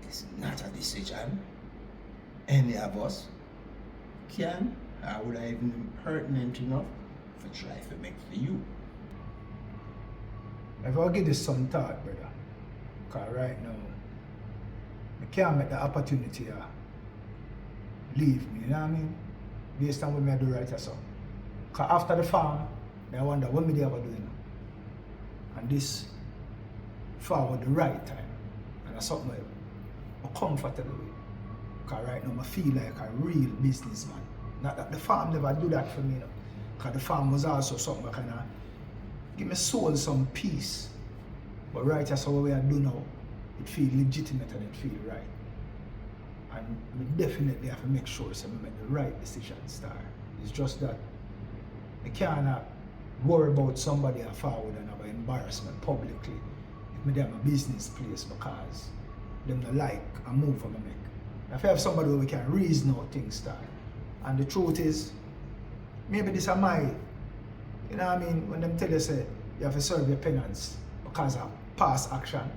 It's not a decision any of us can or would I even be pertinent enough for try to make for you. If I give this some thought, brother, because right now, I can't make the opportunity leave me, you know what I mean? Based on what I do right or so. Because after the farm, I wonder what me ever doing. And this forward the right time. And that's something I'm comfortable with. Because right now I feel like a real businessman. Not that the farm never do that for me, you know. Because the farm was also something that kind of give my soul some peace. But right that's what we are doing now, it feels legitimate and it feels right. And we definitely have to make sure so we make the right decision, Star. It's just that I cannot worry about somebody forward and have embarrassment publicly if me have a business place because them don't like a move I make. If I have somebody where we can reason out things, Star. And the truth is, maybe this is my, you know what I mean, when them tell you say you have to serve your penance because of past action,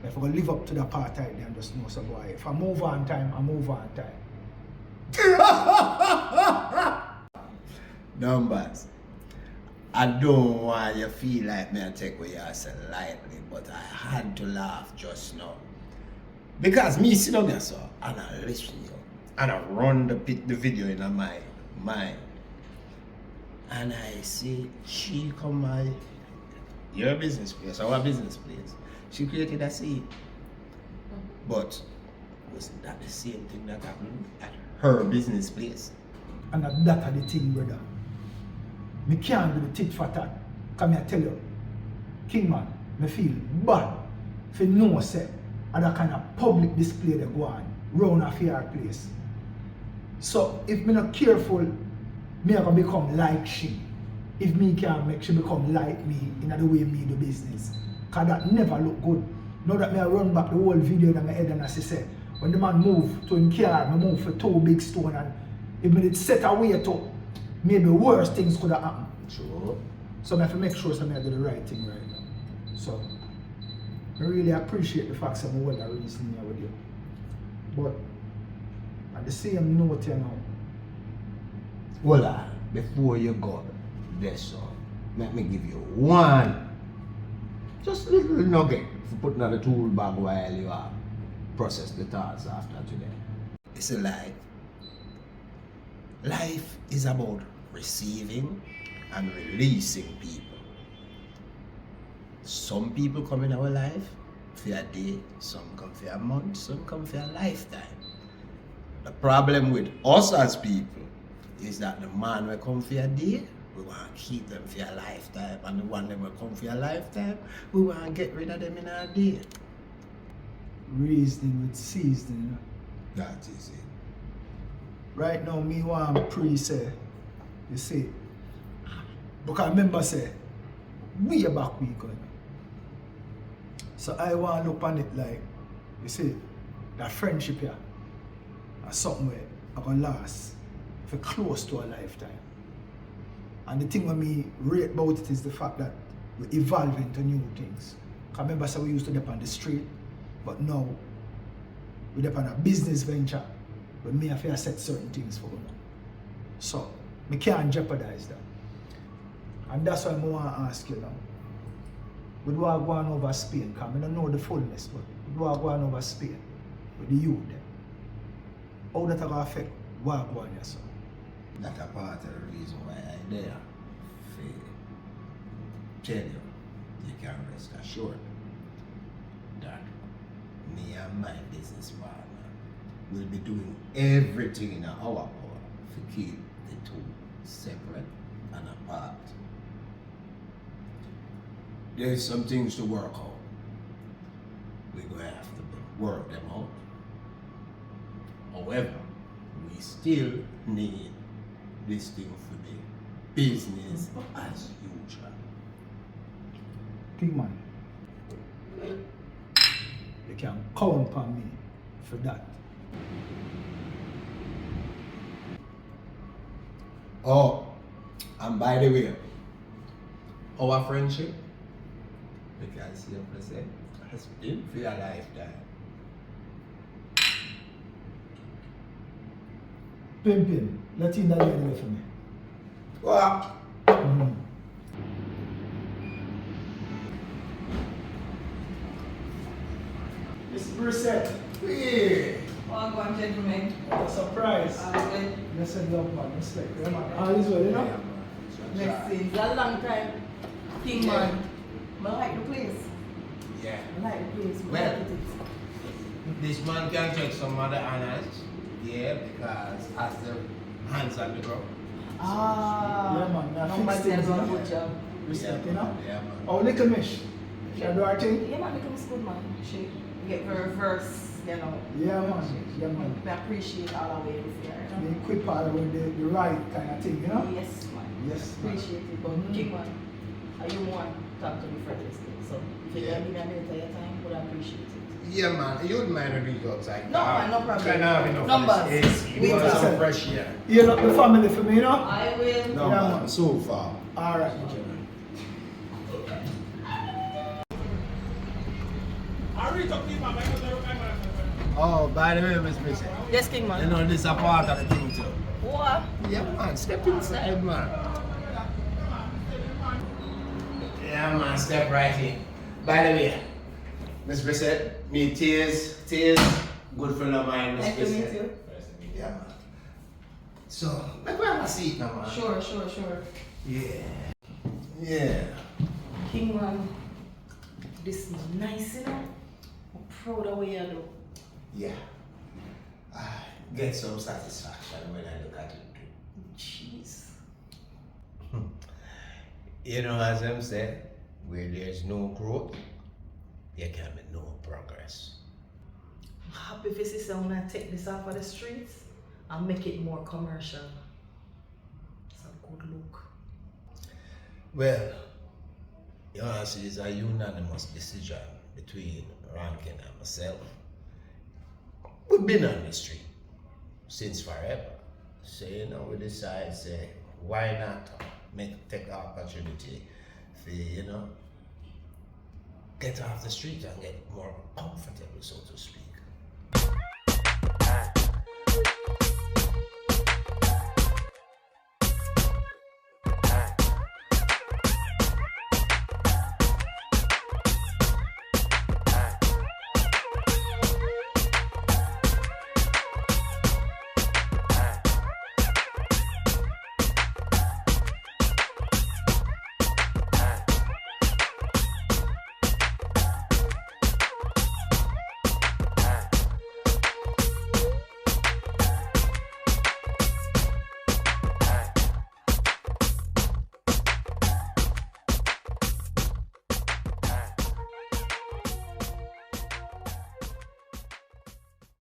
if I go live up to the apartheid, then just know so boy, if I move on time, I move on time. Numbers. I don't want you to feel like me and take what you say lightly, but I had to laugh just now. Because me sit down there, so, and I listen to you, and I run the video in my mind. And I see she come by your business place, our business place. She created a scene. But wasn't that the same thing that happened at her business place? And that's the thing, brother. Me can't do the tit for tat. Come here, tell you, Kingman, me feel bad for no say other kind of public display that go on round a fair place. So if me not careful, me gonna become like she. If me can't make she become like me in the way me do business. Cause that never look good. Now that me I run back the whole video in my head and I say, when the man move to him car, me move for 2 big stone and if me did set away to maybe worse things could have happened. Sure. So I have to make sure I do the right thing right now. So I really appreciate the fact that I'm well reasoning here with you. But at the same note, you know. Well, before you go, this let me give you one just little nugget for putting on the tool bag while you process the thoughts after today. It's a life. Life is about receiving and releasing people. Some people come in our life for a day, some come for a month, some come for a lifetime. The problem with us as people is that the man will come for a day, we want to keep them for a lifetime, and the one that will come for a lifetime, we want to get rid of them in a day. Reasoning with seasoning. That is it. Right now, me want pre-say, you see, because I remember say, way back we going. So I want to look on it like, you see, that friendship here, or something where I can last for close to a lifetime. And the thing with me rate about it is the fact that we evolve into new things. I remember so we used to dip on the street, but now we dip on a business venture, but me have to set certain things for them. So we can't jeopardize that. And that's why I want to ask you now. We do go on over Spain, because I don't know the fullness, but we do go on over Spain with the youth there. How that will affect what go on here, so? That's a part of the reason why I'm there. For tell you, you can rest assured that me and my business partner will be doing everything in our power to keep the two separate and apart. There's some things to work out. We're going to have to work them out. However, we still need this thing for the business as usual. Kingman, you can count upon me for that. Oh, and by the way, our friendship, because you say, has been for a lifetime. Pimpin, let in that lady for me. What? Mm-hmm. Miss Brissette. Yeah. Welcome, gentlemen. What a surprise. Well, Listen, love man, respect. Yeah, man. All is well, you know? next thing, a long time. King Yeah. man. I like the place. Yeah. I like the place. I Well. like it. This man can take some other honors. Yeah, because as the hands on the ground. Yeah, man. Now Nobody fix things, has done a you know? good job. Respect, you know? Yeah, man. Oh, little mish. She do her thing? Yeah, man, the is good, man. She get very verse, you know. Yeah, man. Yeah, man. I appreciate all the way this year. The equip part with the right kind of thing, you know? Yes, man. Yes, man. Appreciate it. But King man, you want to talk to me for this thing. So if you Yeah. give me a minute of your time, would appreciate it. Yeah, man. You wouldn't mind reading outside. No, man, no problem. Kind of enough. Numbers. It's We was talk. some fresh air. You look the family for me, you know? I will. No, Yeah, man. man. So far. Alright. Oh, by the way, Miss Brissette. Yes, King You man. know, this is a part of the thing too. What? Yeah, man. Step inside, man. Yeah, man. Step right in. By the way, Miss Brissette, me Tears, good friend of mine, Miss Nice to meet Brissette. you. Yeah, man. So, let me have a seat now, man. Sure. Yeah. Yeah. King man, this is nice, you know. I'm proud of what you do. Yeah. I get some satisfaction when I look at it too. Jeez. You know, as I'm saying, where there's no growth, there can be no progress. I'm happy if you see someone and take this off of the streets and make it more commercial. It's a good look. Well, you know, it's a unanimous decision between Rankin and myself. We've been on the street since forever. So, you know, we decide, say, why not take the opportunity for, you know, get off the street and get more comfortable, so to